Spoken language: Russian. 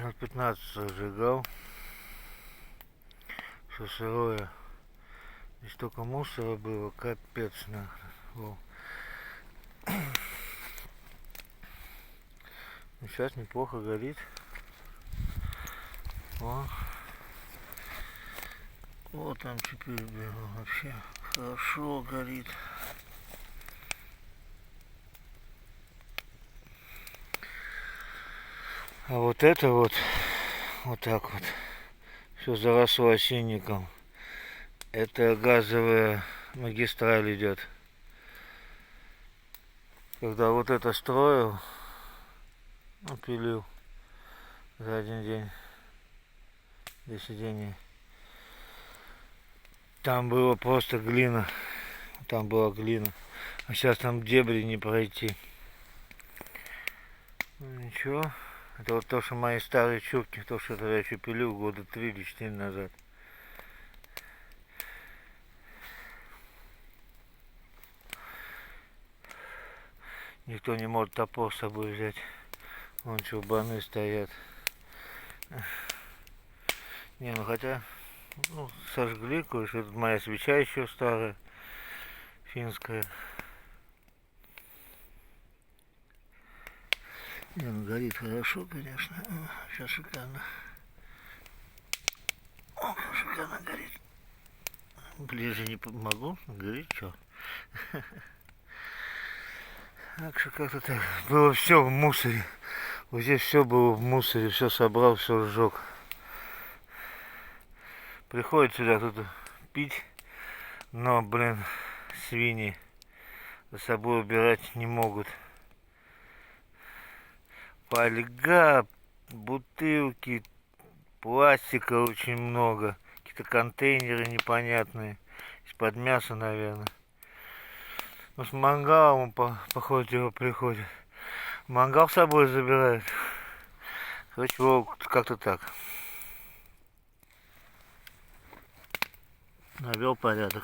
минут 15 зажигал. Все сырое. Здесь столько мусора было, капец нахрен. Ну, сейчас неплохо горит. Вот там теперь вообще хорошо горит. А вот это вот так вот все заросло осинником. Это газовая магистраль идет. Когда вот это строил, пилил за один день для сидения, там было просто глина. Там была глина. А сейчас там дебри не пройти. Ну, ничего. Это вот то, что мои старые чурки, то, что я еще пилил года 3 или 4 назад. Никто не может топор с собой взять. Вон чурбаны стоят. Не, ну хотя, сожгли кое-что. Тут моя свеча еще старая, финская. Не, ну горит хорошо, конечно. Сейчас шикарно. Шикарно горит. Ближе не могу, горит что. Так что как-то так. Было все в мусоре. Вот здесь все было в мусоре, все собрал, все сжег. Приходит сюда тут пить, но, блин, свиньи за собой убирать не могут. Фольга, бутылки, пластика очень много. Какие-то контейнеры непонятные. Из-под мяса, наверное. Ну, с мангалом, походу, его приходит. Мангал с собой забирают. Короче, как-то так. Навел порядок.